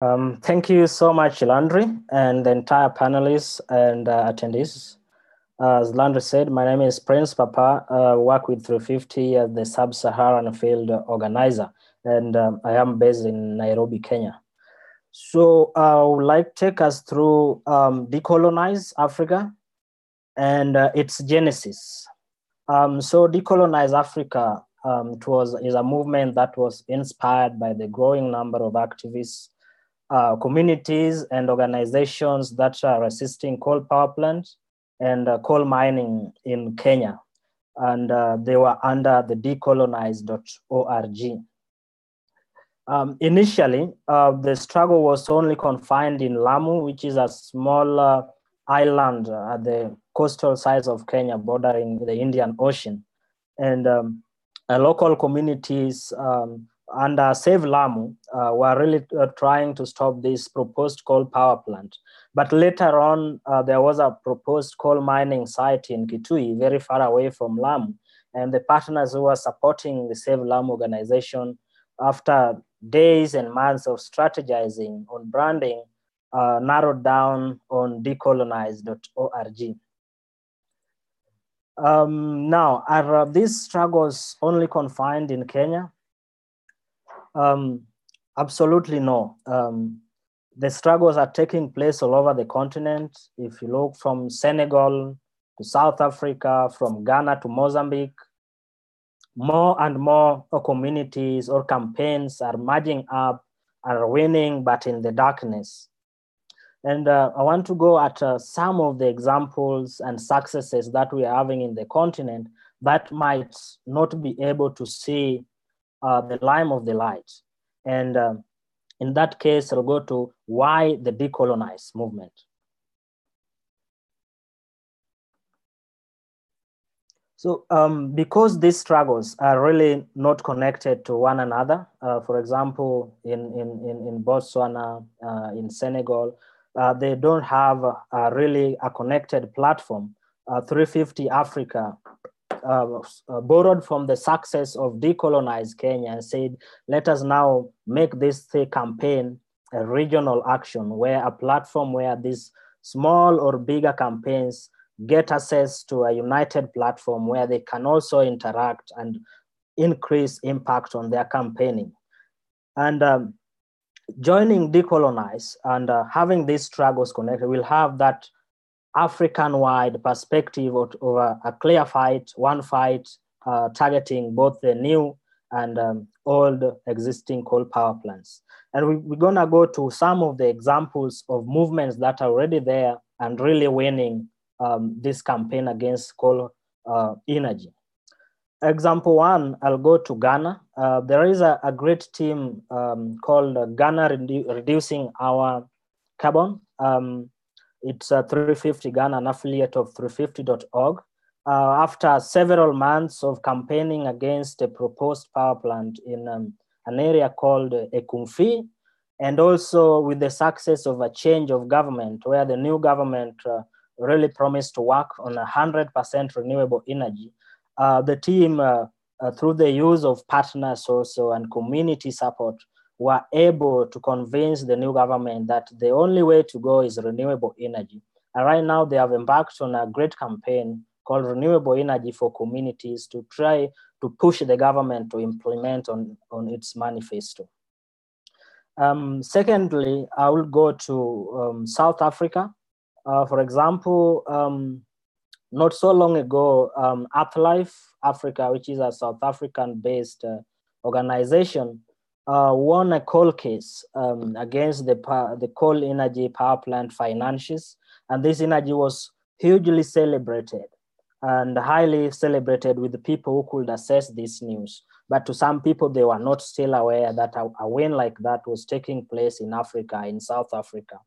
Thank you so much, Landry, and the entire panelists and attendees. As Landry said, my name is Prince Papa. Work with 350 as the Sub-Saharan Field Organizer, and I am based in Nairobi, Kenya. So I would like to take us through DeCOALonise Africa and its genesis. So DeCOALonise Africa is a movement that was inspired by the growing number of activists, communities and organizations that are resisting coal power plants and coal mining in Kenya. And they were under the DeCOALonise.org. Initially, the struggle was only confined in Lamu, which is a small island at the coastal sides of Kenya, bordering the Indian Ocean. And local communities under Save Lamu were really trying to stop this proposed coal power plant. But later on, there was a proposed coal mining site in Kitui, very far away from Lamu. And the partners who were supporting the Save Lamu organization, after days and months of strategizing on branding, narrowed down on DeCOALonise.org. Now, are these struggles only confined in Kenya? Absolutely no. The struggles are taking place all over the continent. If you look from Senegal to South Africa, from Ghana to Mozambique, more and more communities or campaigns are merging up, are winning, but in the darkness. And I want to go at some of the examples and successes that we are having in the continent that might not be able to see the line of the light. And in that case, I'll go to why the DeCOALonise movement. So because these struggles are really not connected to one another, for example, in Botswana, in Senegal, they don't have really a connected platform. 350 Africa borrowed from the success of DeCOALonise Kenya and said, let us now make this campaign a regional action, where a platform where these small or bigger campaigns get access to a united platform where they can also interact and increase impact on their campaigning. And joining DeCOALonise and having these struggles connected, we'll have that African-wide perspective of a clear fight, one fight, targeting both the new and old existing coal power plants. And we're gonna go to some of the examples of movements that are already there and really winning this campaign against coal energy. Example one, I'll go to Ghana. There is a great team called Ghana Reducing Our Carbon. It's 350 Ghana, an affiliate of 350.org. After several months of campaigning against a proposed power plant in an area called Ekumfi, and also with the success of a change of government, where the new government really promised to work on 100% renewable energy. The team, through the use of partners also and community support, were able to convince the new government that the only way to go is renewable energy. And right now they have embarked on a great campaign called Renewable Energy for Communities to try to push the government to implement on its manifesto. Secondly, I will go to South Africa. For example, not so long ago, Earthlife Africa, which is a South African-based organization, won a coal case against the coal energy power plant financiers. And this energy was hugely celebrated and highly celebrated with the people who could assess this news. But to some people, they were not still aware that a win like that was taking place in Africa, in South Africa.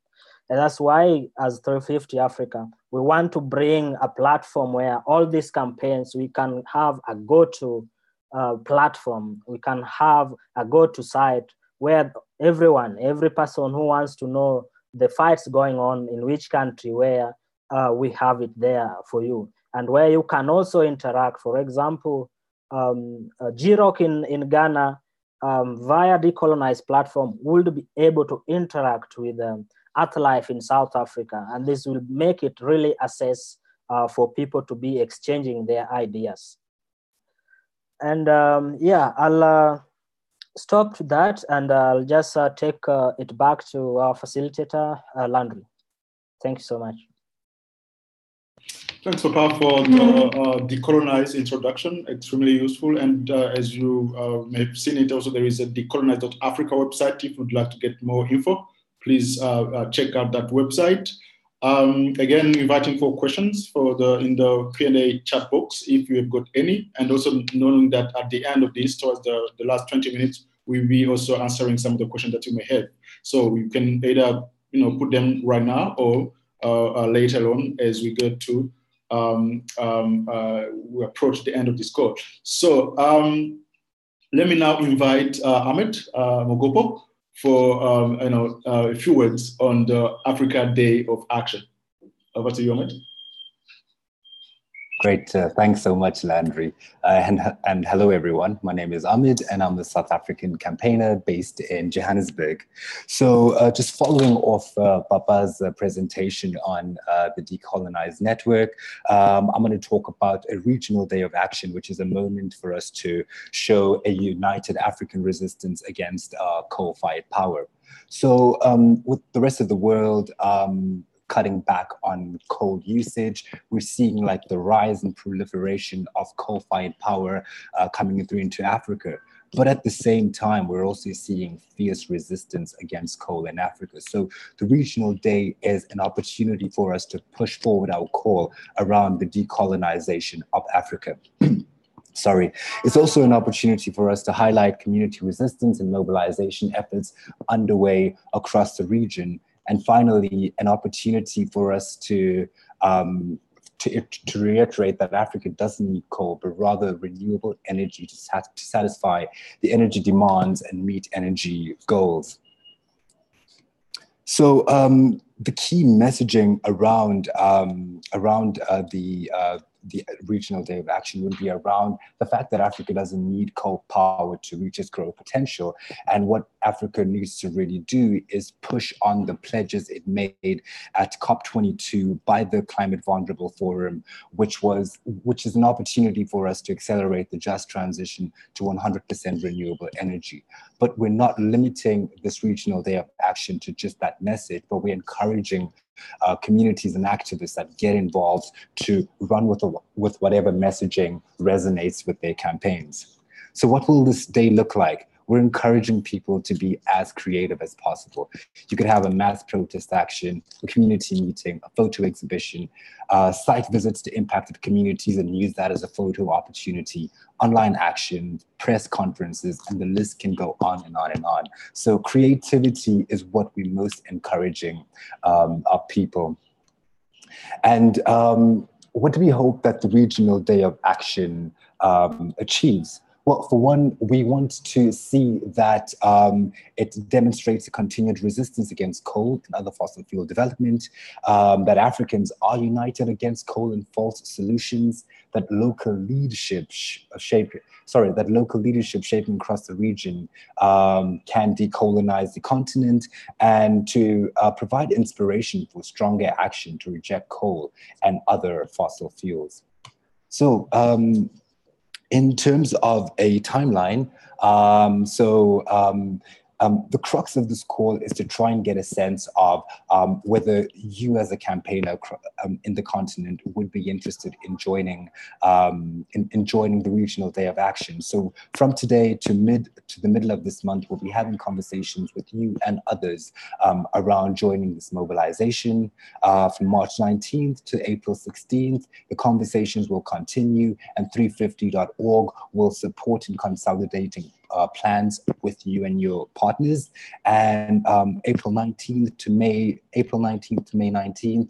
And that's why, as 350 Africa, we want to bring a platform where all these campaigns, we can have a go-to platform. We can have a go-to site where every person who wants to know the fights going on in which country, where we have it there for you. And where you can also interact. For example, GROC in Ghana via DeCOALonise platform, will be able to interact with Earth life in South Africa. And this will make it really access for people to be exchanging their ideas. And yeah, I'll stop to that, and I'll just take it back to our facilitator, Landry. Thank you so much. Thanks, Papa, for the DeCOALonise introduction. Extremely useful. And as you may have seen it, also there is a DeCOALonise.Africa website. If you'd like to get more info, please check out that website. Again, inviting for questions in the Q&A chat box if you have got any, and also knowing that at the end of this, towards the last 20 minutes, we'll be also answering some of the questions that you may have. So you can either put them right now or later on as we go to we approach the end of this call. So let me now invite Ahmed Mogopo for a few words on the Africa Day of Action. Over to you, Ahmed. Great, thanks so much, Landry. And hello, everyone. My name is Ahmed, and I'm a South African campaigner based in Johannesburg. So just following off Papa's presentation on the DeCOALonise network, I'm going to talk about a regional day of action, which is a moment for us to show a united African resistance against coal-fired power. So with the rest of the world, cutting back on coal usage, we're seeing like the rise and proliferation of coal-fired power coming through into Africa. But at the same time, we're also seeing fierce resistance against coal in Africa. So the regional day is an opportunity for us to push forward our call around the decolonization of Africa. Sorry. It's also an opportunity for us to highlight community resistance and mobilization efforts underway across the region. And finally, an opportunity for us to reiterate that Africa doesn't need coal, but rather renewable energy to satisfy the energy demands and meet energy goals. So the key messaging around the regional day of action would be around the fact that Africa doesn't need coal power to reach its growth potential. And what Africa needs to really do is push on the pledges it made at COP22 by the Climate Vulnerable Forum, which is an opportunity for us to accelerate the just transition to 100% renewable energy. But we're not limiting this regional day of action to just that message, but we're encouraging communities and activists that get involved to run with whatever messaging resonates with their campaigns. So what will this day look like? We're encouraging people to be as creative as possible. You could have a mass protest action, a community meeting, a photo exhibition, site visits to impacted communities and use that as a photo opportunity, online action, press conferences, and the list can go on and on and on. So creativity is what we're most encouraging of people. And what do we hope that the regional day of action achieves? Well, for one, we want to see that it demonstrates a continued resistance against coal and other fossil fuel development, that Africans are united against coal and false solutions, that local leadership shaping across the region can decolonize the continent, and to provide inspiration for stronger action to reject coal and other fossil fuels. So, in terms of a timeline, the crux of this call is to try and get a sense of whether you as a campaigner in the continent would be interested in joining the regional day of action. So from today to the middle of this month, we'll be having conversations with you and others around joining this mobilization. From March 19th to April 16th, the conversations will continue, and 350.org will support in consolidating plans with you and your partners. And April 19th to May 19th,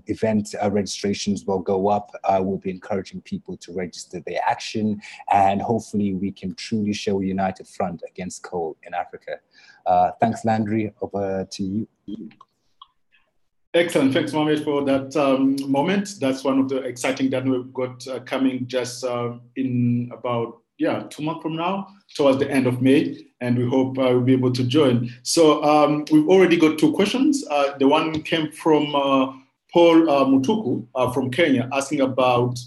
event registrations will go up. We'll be encouraging people to register their action, and hopefully we can truly show a united front against coal in Africa. Thanks, Landry. Over to you. Excellent. Thanks, Mohamed, for that moment. That's one of the exciting that we've got coming just in about 2 months from now, towards the end of May, and we hope we'll be able to join. So we've already got 2 questions. The one came from Paul Mutuku from Kenya, asking about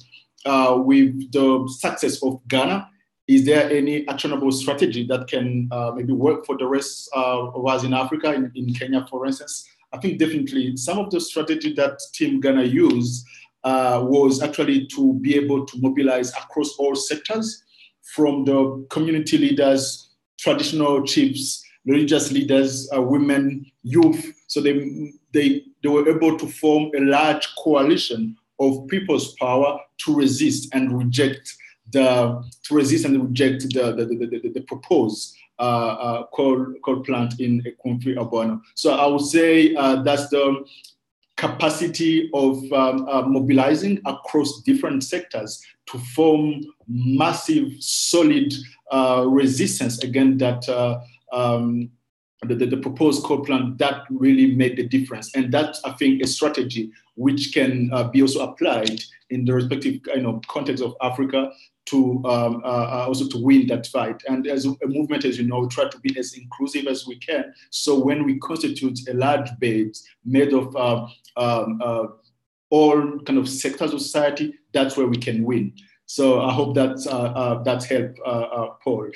with the success of Ghana, is there any actionable strategy that can maybe work for the rest of us in Africa, in Kenya, for instance? I think definitely some of the strategy that Team Ghana used was actually to be able to mobilize across all sectors, from the community leaders, traditional chiefs, religious leaders, women, youth. So they were able to form a large coalition of people's power to resist and reject the proposed coal plant in Ekumfi Abono. So I would say that's the capacity of mobilizing across different sectors to form massive, solid resistance against that the proposed coal plant that really made the difference. And that's, I think, a strategy which can be also applied in the respective context of Africa to also to win that fight. And as a movement, as you know, we try to be as inclusive as we can. So when we constitute a large base made of all kind of sectors of society, that's where we can win. So I hope that's helped, Paul.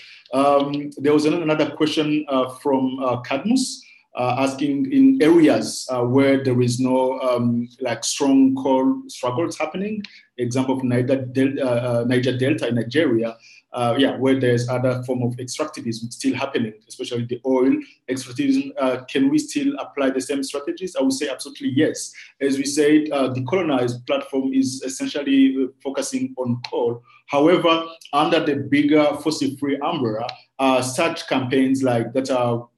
There was another question from Cadmus, asking in areas where there is no like strong coal struggles happening, example of Niger Delta in Nigeria, where there's other form of extractivism still happening, especially the oil extractivism. Can we still apply the same strategies? I would say absolutely yes. As we said, the DeCOALonise platform is essentially focusing on coal. However, under the bigger fossil-free umbrella, such campaigns like that are,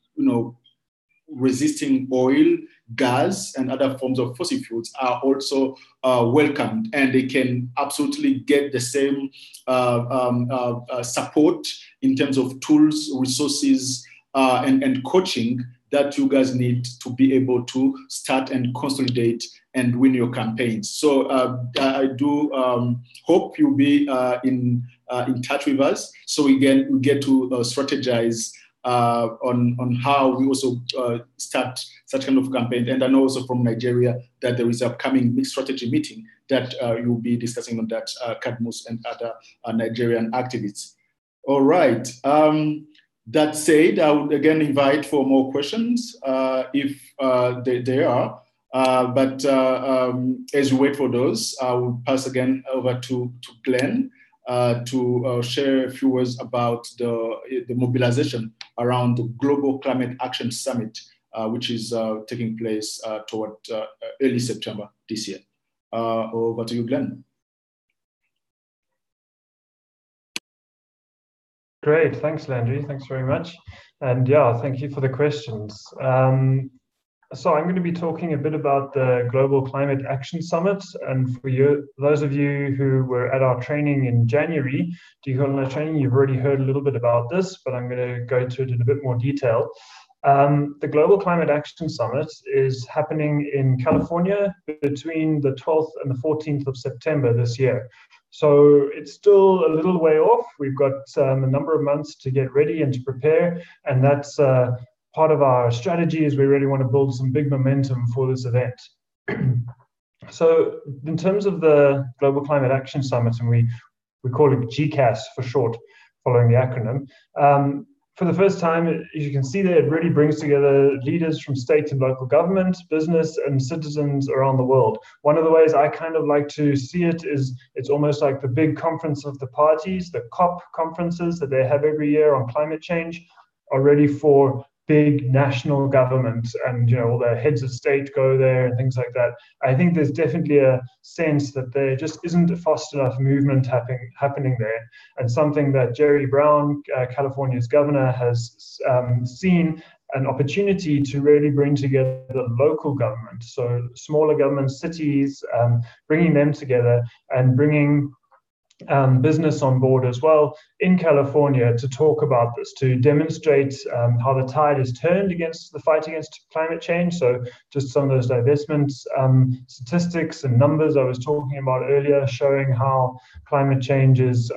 resisting oil, gas, and other forms of fossil fuels are also welcomed, and they can absolutely get the same support in terms of tools, resources, and coaching that you guys need to be able to start and consolidate and win your campaigns. So I do hope you'll be in touch with us, so we get to strategize on how we also start such kind of campaign. And I know also from Nigeria that there is an upcoming mixed strategy meeting that you'll be discussing on that, Cadmus and other Nigerian activists. All right. That said, I would again invite for more questions if there are. But as we wait for those, I will pass again over to Glenn to share a few words about the mobilization around the Global Climate Action Summit, which is taking place toward early September this year. Over to you, Glenn. Great, thanks, Landry. Thanks very much. And thank you for the questions. So I'm going to be talking a bit about the Global Climate Action Summit. And for those of you who were at our training in January, DeCOALonise training, you've already heard a little bit about this, but I'm going to go into it in a bit more detail. The Global Climate Action Summit is happening in California between the 12th and the 14th of September this year. So it's still a little way off. We've got a number of months to get ready and to prepare, and that's part of our strategy is we really want to build some big momentum for this event. So in terms of the Global Climate Action Summit, and we call it GCAS for short, following the acronym, for the first time, as you can see there, it really brings together leaders from state and local government, business, and citizens around the world. One of the ways I kind of like to see it is it's almost like the big conference of the parties, the COP conferences that they have every year on climate change are ready for big national government, and all the heads of state go there and things like that. I think there's definitely a sense that there just isn't a fast enough movement happening there, and something that Jerry Brown, California's governor, has seen an opportunity to really bring together the local government, so smaller government cities, bringing them together and bringing business on board as well in California to talk about this, to demonstrate how the tide has turned against the fight against climate change. So just some of those divestment statistics and numbers I was talking about earlier, showing how climate change is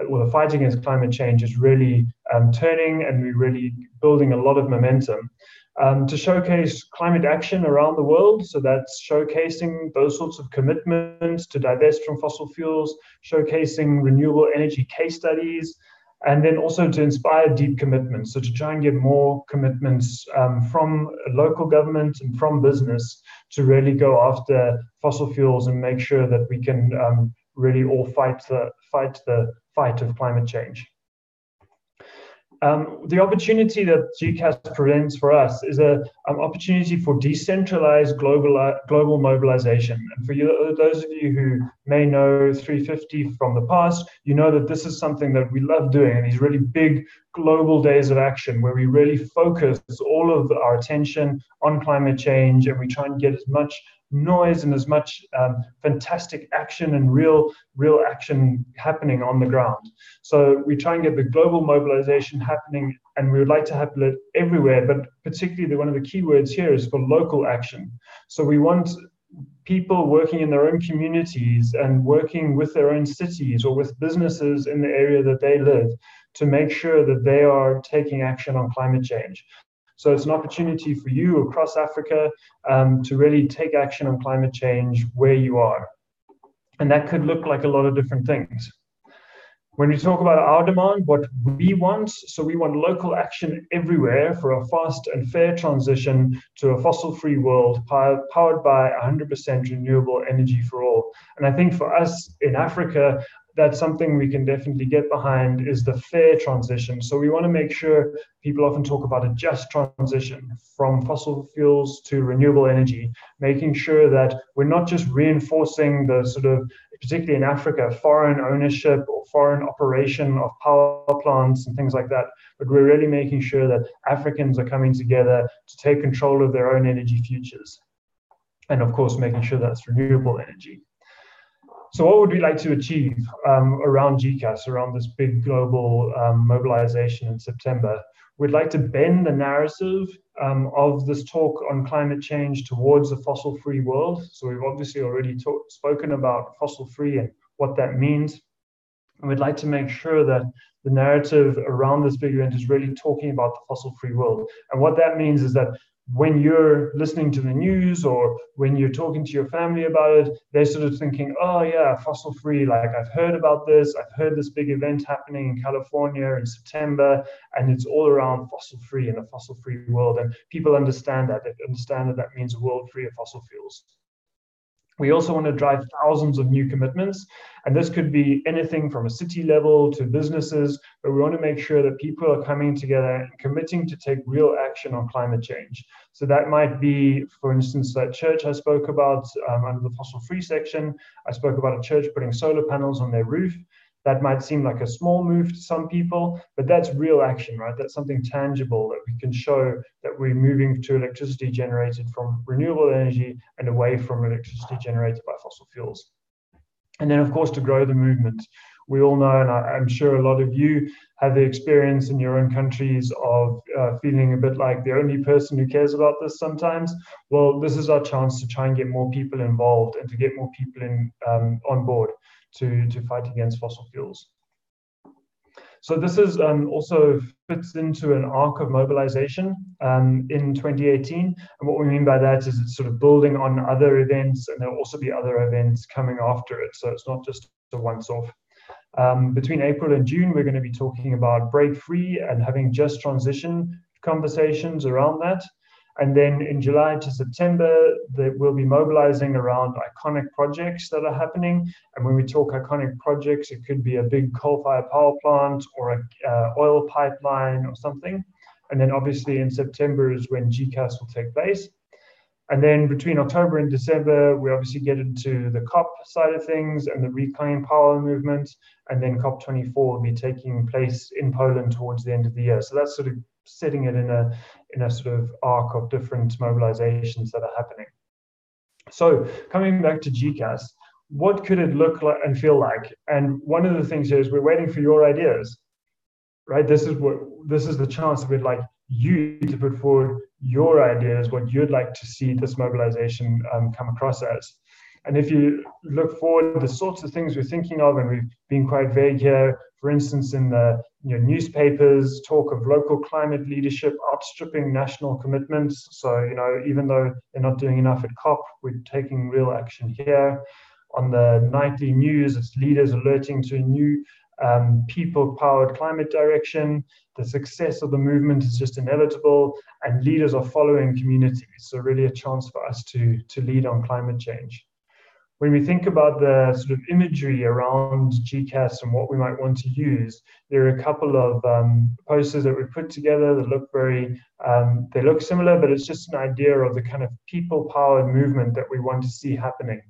or the fight against climate change is really turning, and we're really building a lot of momentum. To showcase climate action around the world. So that's showcasing those sorts of commitments to divest from fossil fuels, showcasing renewable energy case studies, and then also to inspire deep commitments. So to try and get more commitments from local government and from business to really go after fossil fuels and make sure that we can really all fight the fight of climate change. The opportunity that GCAS presents for us is an opportunity for decentralized global mobilization. And for you, those of you who may know 350 from the past, you know that this is something that we love doing, and these really big global days of action where we really focus all of our attention on climate change, and we try and get as much noise and as much fantastic action and real action happening on the ground. So we try and get the global mobilization happening, and we would like to have it everywhere, but particularly one of the key words here is for local action. So we want people working in their own communities and working with their own cities or with businesses in the area that they live to make sure that they are taking action on climate change. So it's an opportunity for you across Africa to really take action on climate change where you are. And that could look like a lot of different things. When we talk about our demand, what we want, so we want local action everywhere for a fast and fair transition to a fossil-free world powered by 100% renewable energy for all. And I think for us in Africa, that's something we can definitely get behind, is the fair transition. So we want to make sure, people often talk about a just transition from fossil fuels to renewable energy, making sure that we're not just reinforcing the sort of, particularly in Africa, foreign ownership or foreign operation of power plants and things like that, but we're really making sure that Africans are coming together to take control of their own energy futures. And of course, making sure that's renewable energy. So what would we like to achieve around GCAS, around this big global mobilization in September? We'd like to bend the narrative of this talk on climate change towards a fossil-free world. So we've obviously already spoken about fossil-free and what that means. And we'd like to make sure that the narrative around this big event is really talking about the fossil-free world. And what that means is that when you're listening to the news or when you're talking to your family about it, they're sort of thinking, oh yeah, fossil free, like I've heard about this, I've heard this big event happening in California in September, and it's all around fossil free and a fossil free world. And people understand that. They understand that that means a world free of fossil fuels. We also want to drive thousands of new commitments, and this could be anything from a city level to businesses, but we want to make sure that people are coming together and committing to take real action on climate change. So that might be, for instance, that church I spoke about under the fossil-free section. I spoke about a church putting solar panels on their roof. That might seem like a small move to some people, but that's real action, right? That's something tangible that we can show that we're moving to electricity generated from renewable energy and away from electricity generated by fossil fuels. And then, of course, to grow the movement. We all know, and I'm sure a lot of you have the experience in your own countries of feeling a bit like the only person who cares about this sometimes. Well, this is our chance to try and get more people involved and to get more people on board to fight against fossil fuels. So this is also fits into an arc of mobilization in 2018. And what we mean by that is it's sort of building on other events, and there'll also be other events coming after it. So it's not just a once-off. Between April and June, we're going to be talking about break free and having just transition conversations around that. And then in July to September, we'll be mobilizing around iconic projects that are happening. And when we talk iconic projects, it could be a big coal-fired power plant or an oil pipeline or something. And then obviously in September is when GCAS will take place. And then between October and December, we obviously get into the COP side of things and the Reclaim Power movement. And then COP24 will be taking place in Poland towards the end of the year. So that's sort of setting it in a sort of arc of different mobilizations that are happening. So coming back to GCAS, what could it look like and feel like? And one of the things here is we're waiting for your ideas, right? This is the chance that we'd like you to put forward your ideas, what you'd like to see this mobilization come across as. And if you look forward, the sorts of things we're thinking of, and we've been quite vague here, for instance, in the newspapers, talk of local climate leadership outstripping national commitments. So, even though they're not doing enough at COP, we're taking real action here. On the nightly news, it's leaders alerting to a new people-powered climate direction. The success of the movement is just inevitable, and leaders are following communities. So really a chance for us to lead on climate change. When we think about the sort of imagery around GCAS and what we might want to use, there are a couple of posters that we put together that look they look similar, but it's just an idea of the kind of people-powered movement that we want to see happening.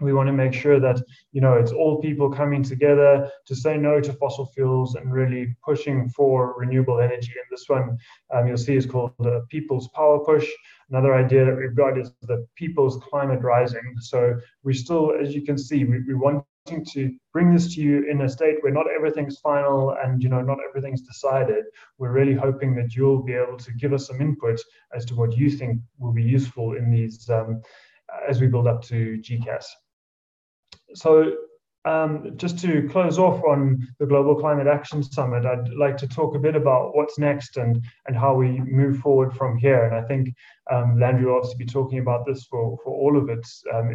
We want to make sure that, it's all people coming together to say no to fossil fuels and really pushing for renewable energy. And this one you'll see is called the People's Power Push. Another idea that we've got is the People's Climate Rising. So we still, as you can see, we want to bring this to you in a state where not everything's final and not everything's decided. We're really hoping that you'll be able to give us some input as to what you think will be useful in these as we build up to GCAS. So just to close off on the Global Climate Action Summit, I'd like to talk a bit about what's next and how we move forward from here. And I think Landry will obviously be talking about this for all of it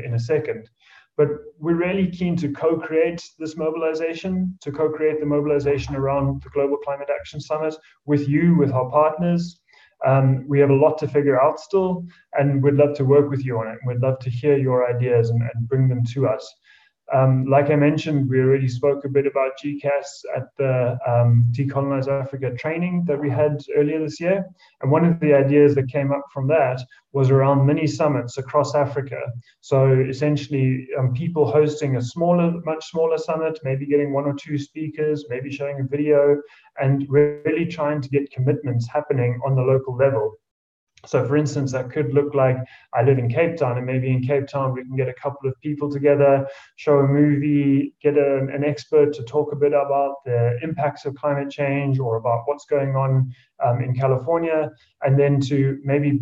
in a second. But we're really keen to co-create this mobilization, to co-create the mobilization around the Global Climate Action Summit with you, with our partners. We have a lot to figure out still, and we'd love to work with you on it. We'd love to hear your ideas and bring them to us. Like I mentioned, we already spoke a bit about GCAS at the DeCOALonise.Africa training that we had earlier this year. And one of the ideas that came up from that was around mini summits across Africa. So essentially people hosting a much smaller summit, maybe getting 1 or 2 speakers, maybe showing a video, and really trying to get commitments happening on the local level. So for instance, that could look like I live in Cape Town, and maybe in Cape Town we can get a couple of people together, show a movie, get an expert to talk a bit about the impacts of climate change or about what's going on in California, and then to maybe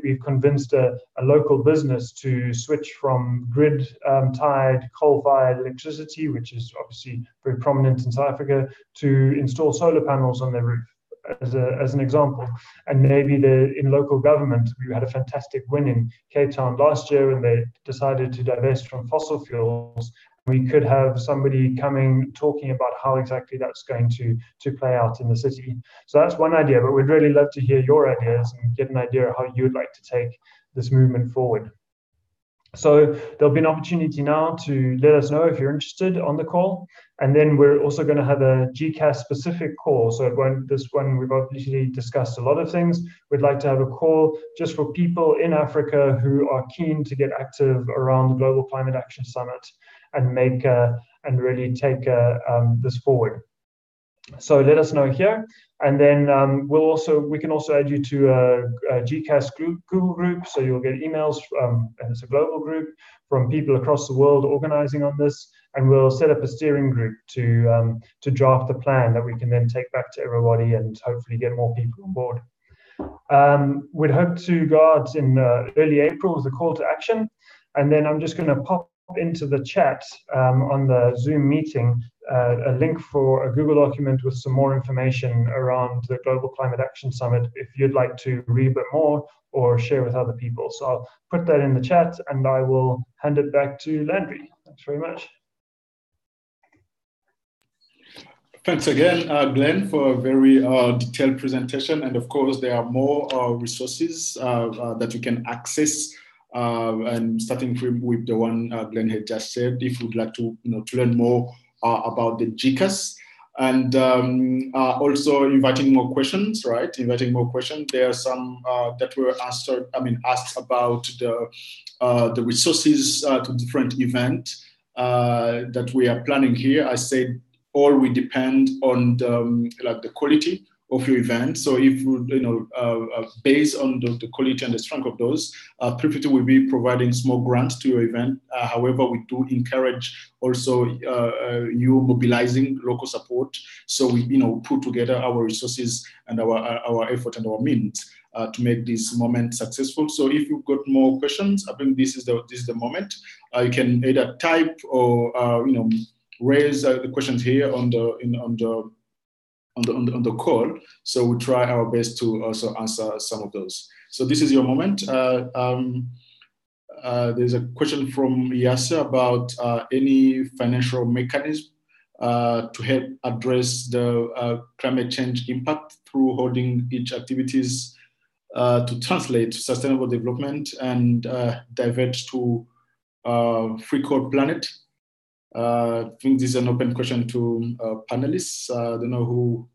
we've convinced a local business to switch from grid-tied coal-fired electricity, which is obviously very prominent in South Africa, to install solar panels on their roof. As an example, and maybe in local government, we had a fantastic win in Cape Town last year when they decided to divest from fossil fuels. We could have somebody coming talking about how exactly that's going to play out in the city. So that's one idea, but we'd really love to hear your ideas and get an idea of how you'd like to take this movement forward. So there'll be an opportunity now to let us know if you're interested on the call. And then we're also going to have a GCAS specific call. So this one, we've obviously discussed a lot of things. We'd like to have a call just for people in Africa who are keen to get active around the Global Climate Action Summit and and really take this forward. So let us know here, and then we can also add you to a GCAS Google group, so you'll get emails and it's a global group from people across the world organizing on this, and we'll set up a steering group to draft the plan that we can then take back to everybody and hopefully get more people on board. We'd hope to go out in early April with a call to action, and then I'm just going to pop into the chat on the Zoom meeting a link for a Google document with some more information around the Global Climate Action Summit if you'd like to read a bit more or share with other people. So I'll put that in the chat and I will hand it back to Landry. Thanks very much. Thanks again, Glenn, for a very detailed presentation. And of course, there are more resources that you can access. And starting with the one Glenn had just said, if you'd like to learn more about the GCAS, and also inviting more questions, right? Inviting more questions. There are some that were asked about the resources to different events that we are planning here. I said all will depend on the quality of your event. So if based on the quality and the strength of those, Prefect will be providing small grants to your event. However, we do encourage also you mobilizing local support. So we put together our resources and our effort and our means to make this moment successful. So if you've got more questions, I think this is the moment. You can either type or raise the questions here on the call. So we try our best to also answer some of those. So this is your moment. There's a question from Yasser about any financial mechanism to help address the climate change impact through holding each activities to translate sustainable development and divert to free code planet. I think this is an open question to panelists. I don't know who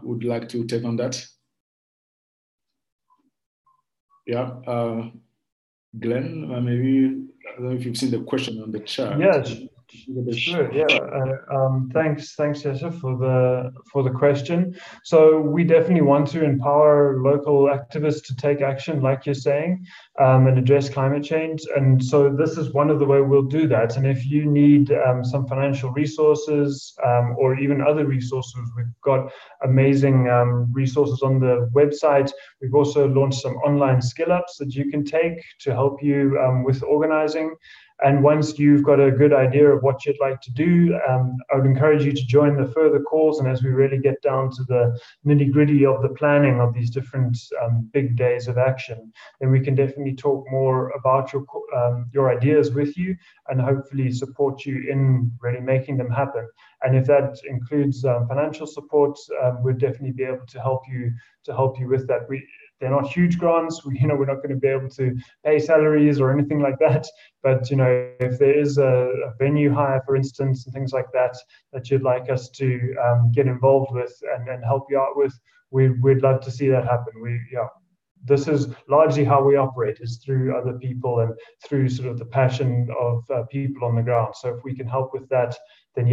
would like to take on that. Yeah, Glenn, maybe, I don't know if you've seen the question on the chat. Yes, sure. Yeah. Thanks, Yasser, for the question. So we definitely want to empower local activists to take action, like you're saying, and address climate change. And so this is one of the ways we'll do that. And if you need some financial resources or even other resources, we've got amazing resources on the website. We've also launched some online skill ups that you can take to help you with organizing. And once you've got a good idea of what you'd like to do, I would encourage you to join the further calls. And as we really get down to the nitty gritty of the planning of these different big days of action, then we can definitely talk more about your ideas with you and hopefully support you in really making them happen. And if that includes financial support, we'll definitely be able to help you with that. They're not huge grants. We're not going to be able to pay salaries or anything like that. But if there is a venue hire, for instance, and things like that you'd like us to get involved with and help you out with, we'd love to see that happen. This is largely how we operate, is through other people and through sort of the passion of people on the ground. So if we can help with that, then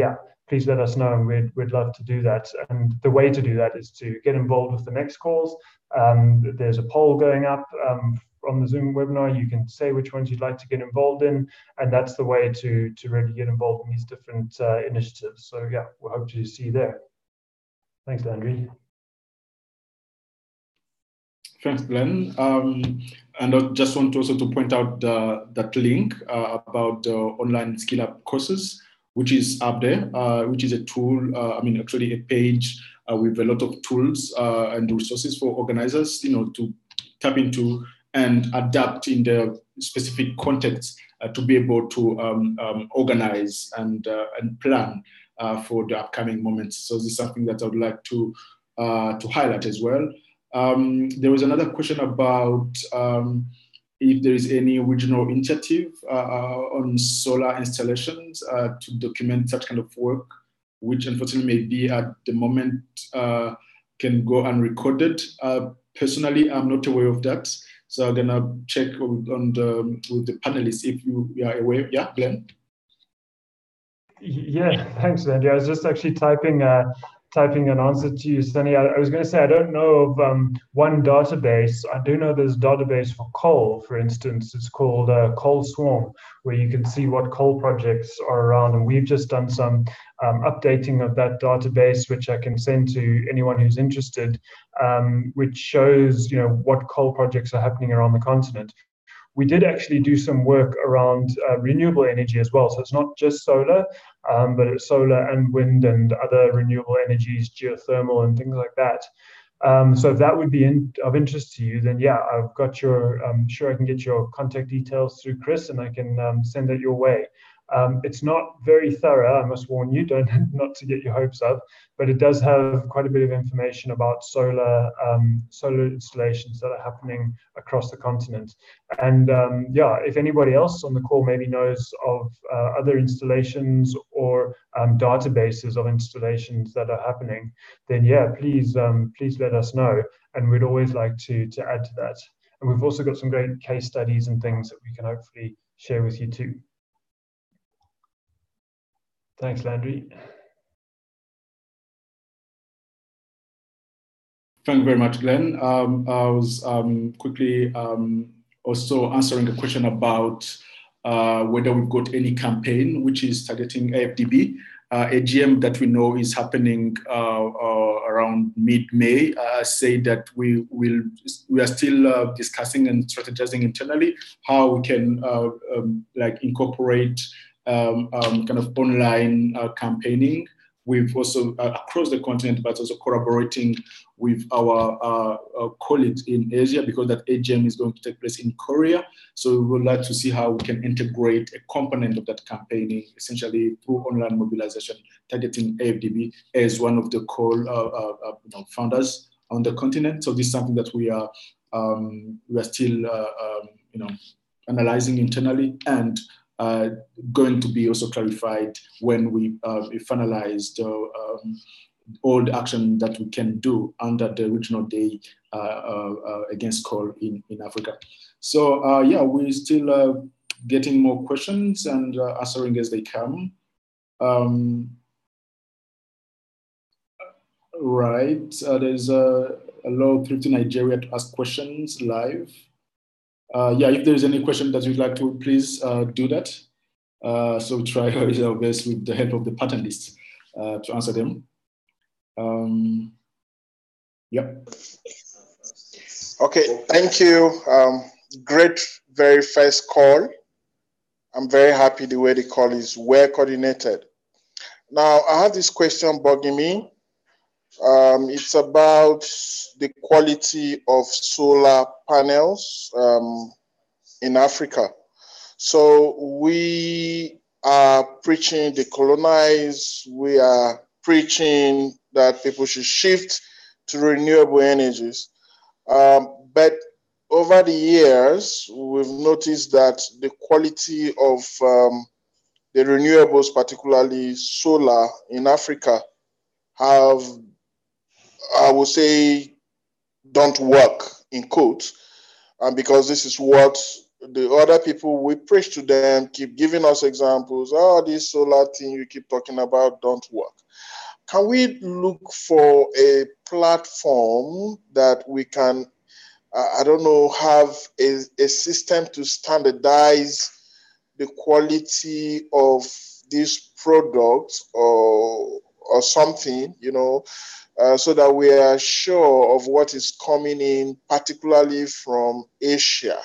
please let us know, and we'd love to do that. And the way to do that is to get involved with the next calls. There's a poll going up on the Zoom webinar. You can say which ones you'd like to get involved in, and that's the way to really get involved in these different initiatives. So we hope to see you there. Thanks, Landry. Thanks, Glenn. And I just want also to point out that link about the online skill up courses, which is up there, which is a tool, actually a page with a lot of tools and resources for organizers, to tap into and adapt in the specific context to be able to organize and plan for the upcoming moments. So this is something that I would like to highlight as well. There was another question about if there is any regional initiative on solar installations to document such kind of work, which unfortunately may be at the moment can go unrecorded. Personally, I'm not aware of that. So I'm gonna check with the panelists if you are aware. Yeah, Glenn? Yeah, thanks, Andy. I was just actually typing an answer to you, Sunny. I was going to say, I don't know of one database. I do know there's a database for coal, for instance. It's called Coal Swarm, where you can see what coal projects are around. And we've just done some updating of that database, which I can send to anyone who's interested, which shows, what coal projects are happening around the continent. We did actually do some work around renewable energy as well. So it's not just solar, but it's solar and wind and other renewable energies, geothermal and things like that. So if that would be of interest to you, then I've got I'm sure I can get your contact details through Chris, and I can send it your way. It's not very thorough, I must warn you, not to get your hopes up, but it does have quite a bit of information about solar installations that are happening across the continent. And if anybody else on the call maybe knows of other installations or databases of installations that are happening, then please let us know, and we'd always like to add to that. And we've also got some great case studies and things that we can hopefully share with you too. Thanks, Landry. Thank you very much, Glenn. I was quickly also answering a question about whether we've got any campaign which is targeting AFDB. AGM that we know is happening around mid-May. Say that we are still discussing and strategizing internally how we can incorporate kind of online campaigning. We've also across the continent, but also collaborating with our colleagues in Asia, because that AGM is going to take place in Korea. So we would like to see how we can integrate a component of that campaigning, essentially through online mobilization, targeting AFDB as one of the founders on the continent. So this is something that we are still analyzing internally, and going to be also clarified when we finalized all the action that we can do under the regional day against coal in Africa. So yeah, we're still getting more questions and answering as they come. Right, there's a law through to Nigeria to ask questions live. Yeah, if there's any question that you'd like to, please do that. So we try our best with the help of the panelists to answer them. Yep. Okay, thank you. Great, very first call. I'm very happy the way the call is well coordinated. Now, I have this question bugging me. It's about the quality of solar panels in Africa. So we are preaching decolonize. We are preaching that people should shift to renewable energies. But over the years, we've noticed that the quality of the renewables, particularly solar in Africa, have, I would say, don't work, in quotes, and because this is what the other people we preach to them keep giving us examples. Oh, this solar thing you keep talking about don't work. Can we look for a platform that we can, I don't know, have a system to standardize the quality of these products or something, you know, so that we are sure of what is coming in, particularly from Asia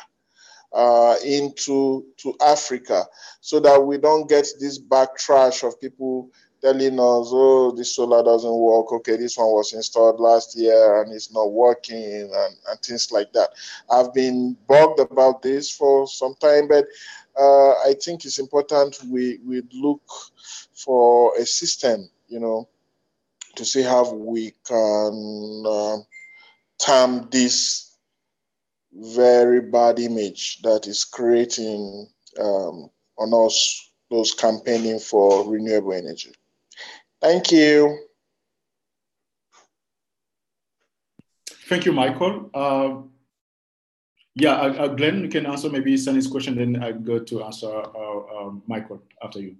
into Africa, so that we don't get this backtrash of people telling us, oh, this solar doesn't work. Okay, this one was installed last year and it's not working, and things like that. I've been bugged about this for some time, but I think it's important we look for a system, you know, to see how we can term this very bad image that is creating on us, those campaigning for renewable energy. Thank you. Thank you, Michael. Yeah, Glenn, you can answer maybe Sunny's question, then I go to answer Michael after you,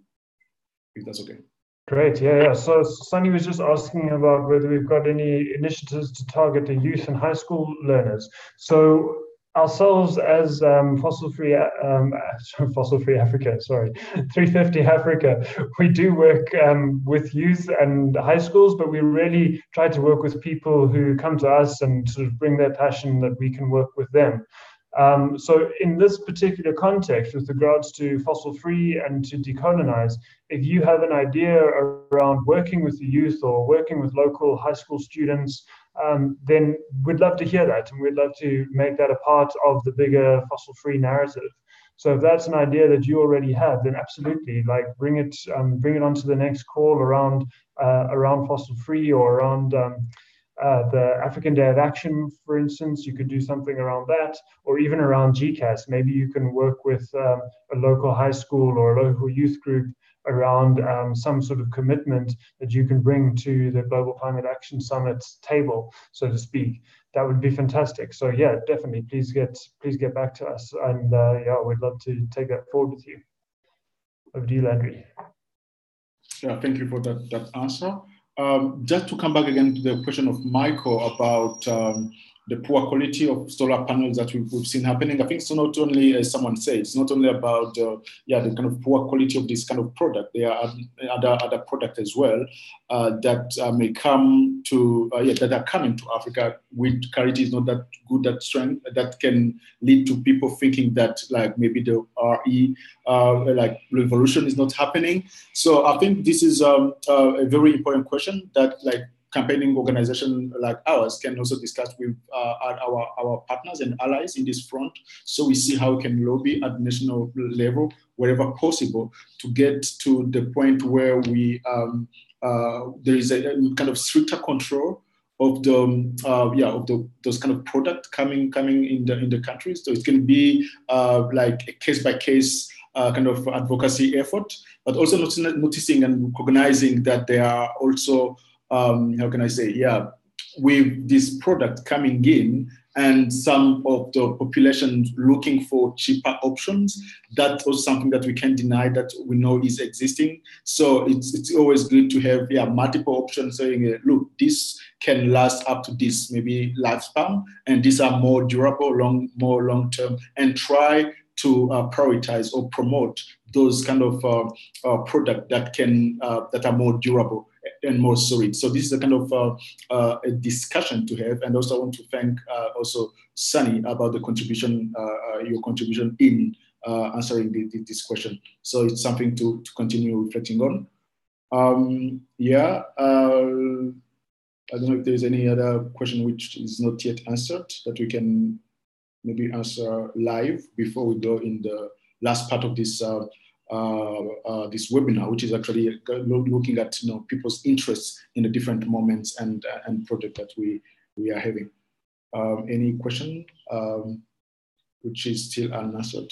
if that's okay. Great, yeah. So Sunny was just asking about whether we've got any initiatives to target the youth and high school learners. So ourselves as Fossil Free Africa, sorry, 350 Africa, we do work with youth and high schools, but we really try to work with people who come to us and sort of bring their passion that we can work with them. So in this particular context, with regards to fossil free and to decolonize, if you have an idea around working with the youth or working with local high school students, then we'd love to hear that, and we'd love to make that a part of the bigger fossil free narrative. So if that's an idea that you already have, then absolutely, like bring it onto the next call around fossil free or around the African Day of Action, for instance. You could do something around that, or even around GCAS. Maybe you can work with a local high school or a local youth group around some sort of commitment that you can bring to the Global Climate Action Summit table, so to speak. That would be fantastic. So yeah, definitely, please get back to us, and yeah, we'd love to take that forward with you. Over to you, Landry. Yeah, thank you for that answer. Just to come back again to the question of Michael about the poor quality of solar panels that we've seen happening. I think it's not only, as someone said, it's not only about the kind of poor quality of this kind of product. There are other products as well that may come to that are coming to Africa with quality is not that good, that strength, that can lead to people thinking that like maybe the RE like revolution is not happening. So I think this is a very important question that like campaigning organization like ours can also discuss with our partners and allies in this front, so we see how we can lobby at national level wherever possible to get to the point where we there is a kind of stricter control of the those kind of product coming in the countries. So it can be like a case by case kind of advocacy effort, but also noticing and recognizing that there are also how can I say, with this product coming in and some of the population looking for cheaper options, that's also something that we can't deny that we know is existing. So it's always good to have multiple options saying, look, this can last up to this maybe lifespan, and these are more durable, more long term, and try to prioritize or promote those kind of products that are more durable and more solid. So this is a kind of a discussion to have, and also I want to thank also Sunny about the contribution, your contribution in answering this question. So it's something to continue reflecting on. I don't know if there's any other question which is not yet answered that we can maybe answer live before we go in the last part of this this webinar, which is actually looking at people's interests in the different moments and project that we are having. Any question which is still unanswered?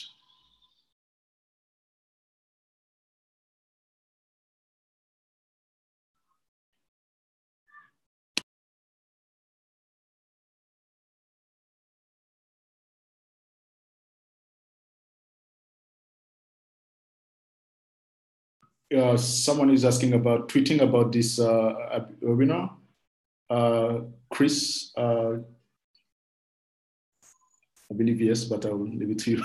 Someone is asking about tweeting about this webinar. Chris, I believe yes, but I will leave it to you.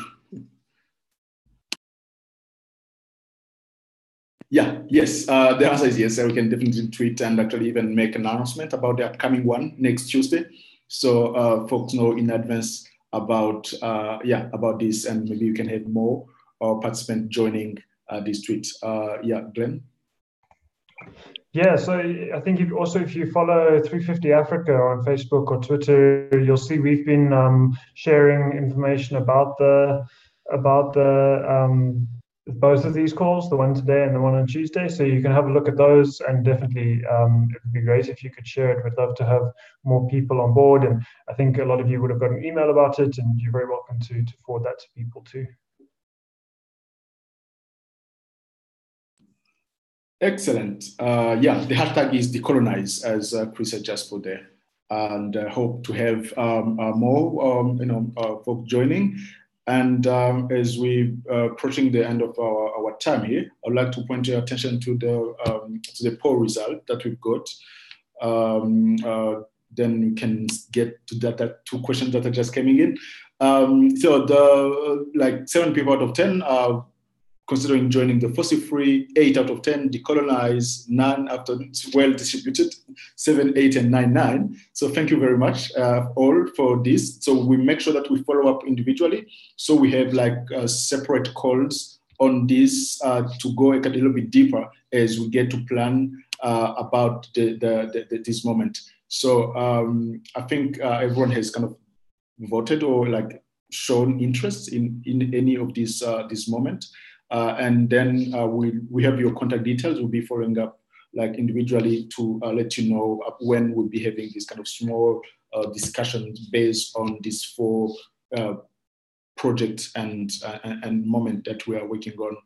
Yes, the answer is yes. We can definitely tweet and actually even make an announcement about the upcoming one next Tuesday. So folks know in advance about about this, and maybe you can have more participants joining this tweet. Glenn? Yeah, so I think if you follow 350 Africa on Facebook or Twitter, you'll see we've been sharing information about both of these calls, the one today and the one on Tuesday. So you can have a look at those, and definitely it would be great if you could share it. We'd love to have more people on board, and I think a lot of you would have got an email about it, and you're very welcome to forward that to people too. Excellent. The hashtag is DeCOALonise, as Chris had just put there, and hope to have more folks joining. And as we approaching the end of our time here, I'd like to point your attention to the poll result that we've got. Then we can get to that two questions that are just coming in. So the 7 people out of 10 are considering joining the fossil-free, 8 out of 10 decolonize, none after well distributed, 7, 8, and 9, 9. So thank you very much all for this. So we make sure that we follow up individually. So we have separate calls on this to go a little bit deeper as we get to plan about this moment. So I think everyone has kind of voted or shown interest in any of this moment. And then we have your contact details. We'll be following up individually to let you know when we'll be having this kind of small discussions based on these 4 projects and moment that we are working on.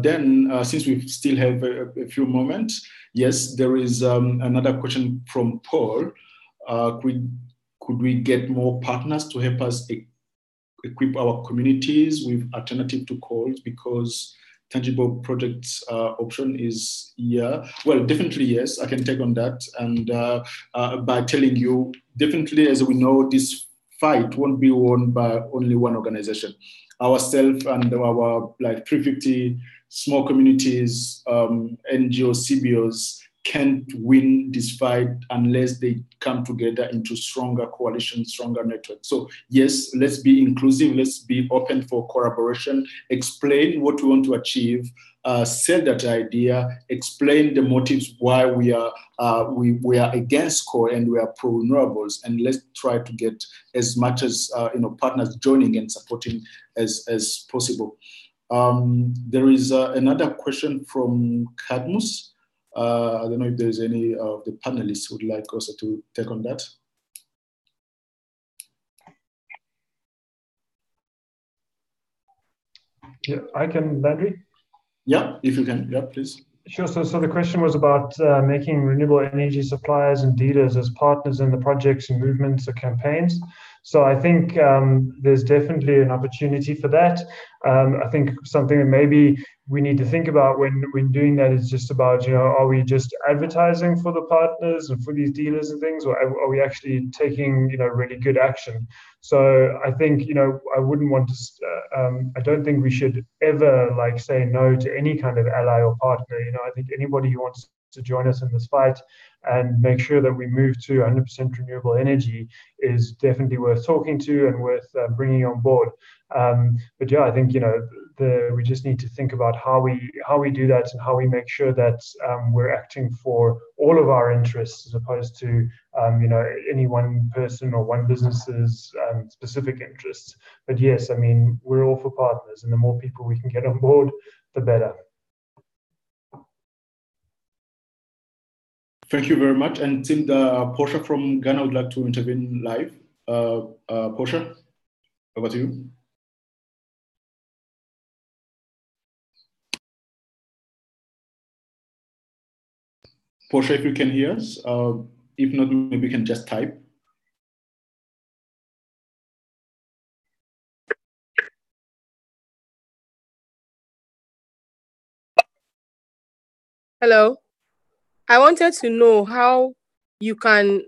Then, since we still have a few moments, yes, there is another question from Paul. Could we get more partners to help us equip our communities with alternative to calls, because tangible projects option is well, definitely yes, I can take on that. And by telling you, definitely, as we know, this fight won't be won by only one organization. Ourselves and our like 350 small communities, NGOs, CBOs can't win this fight unless they come together into stronger coalitions, stronger networks. So yes, let's be inclusive, let's be open for collaboration, explain what we want to achieve, sell that idea, explain the motives why we are against coal and we are pro renewables, and let's try to get as much as partners joining and supporting as possible. There is another question from Cadmus. I don't know if there's any of the panelists who would like also to take on that. Yeah, I can, Landry. Yeah, if you can, yeah, please. Sure. So the question was about making renewable energy suppliers and dealers as partners in the projects and movements or campaigns. So I think there's definitely an opportunity for that. I think something that maybe we need to think about when doing that is just about, are we just advertising for the partners and for these dealers and things, or are we actually taking, really good action? So I think, I wouldn't want to, I don't think we should ever say no to any kind of ally or partner. I think anybody who wants to join us in this fight and make sure that we move to 100% renewable energy is definitely worth talking to and worth bringing on board. But yeah, I think we just need to think about how we do that and how we make sure that we're acting for all of our interests as opposed to any one person or one business's specific interests. But yes, I mean, we're all for partners, and the more people we can get on board, the better. Thank you very much. And Tim, Portia from Ghana would like to intervene live. Portia, over to you. Portia, if you can hear us. If not, maybe you can just type. Hello. I wanted to know how you can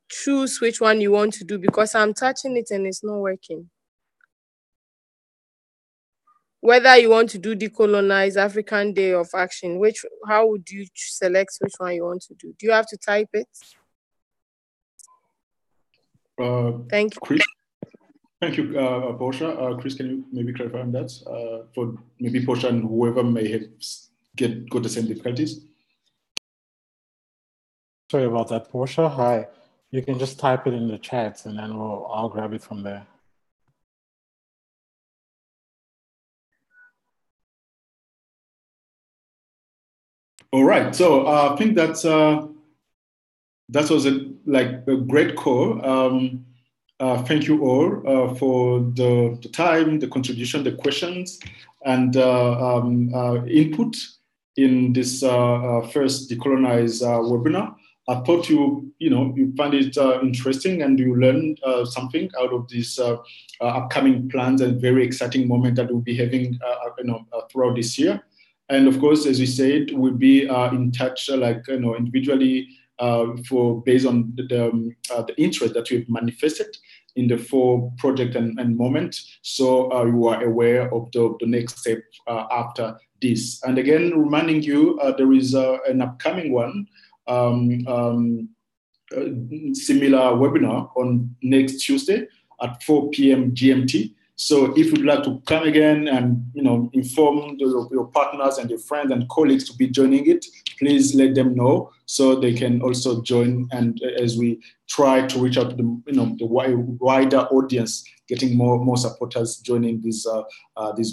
choose which one you want to do, because I'm touching it and it's not working. Whether you want to do DeCOALonise African Day of Action, how would you select which one you want to do? Do you have to type it? Thank you. Chris? Thank you, Portia. Chris, can you maybe clarify on that for maybe Portia and whoever may have got the same difficulties? Sorry about that, Portia. Hi. You can just type it in the chat and then I'll grab it from there. All right. So I think that was a great call. Thank you all for the time, the contribution, the questions, and input in this first DeCOALonise webinar. I thought you find it interesting and you learned something out of this upcoming plans and very exciting moment that we'll be having throughout this year. And of course, as we said, we'll be in touch individually based on the interest that we've manifested in the 4 project and moment. So you are aware of the next step after this. And again, reminding you, there is an upcoming one, similar webinar on next Tuesday at 4 p.m. GMT. So if you'd like to come again and inform your partners and your friends and colleagues to be joining it, please let them know so they can also join. And as we try to reach out to the wider audience, getting more supporters joining this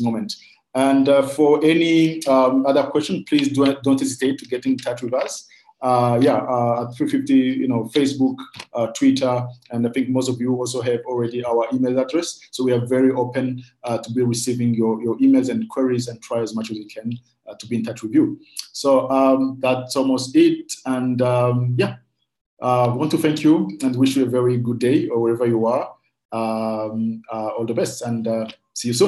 moment. And for any other question, please don't hesitate to get in touch with us. At 350, Facebook, Twitter, and I think most of you also have already our email address. So we are very open to be receiving your emails and queries and try as much as we can to be in touch with you. So that's almost it. And I want to thank you and wish you a very good day or wherever you are. All the best and see you soon.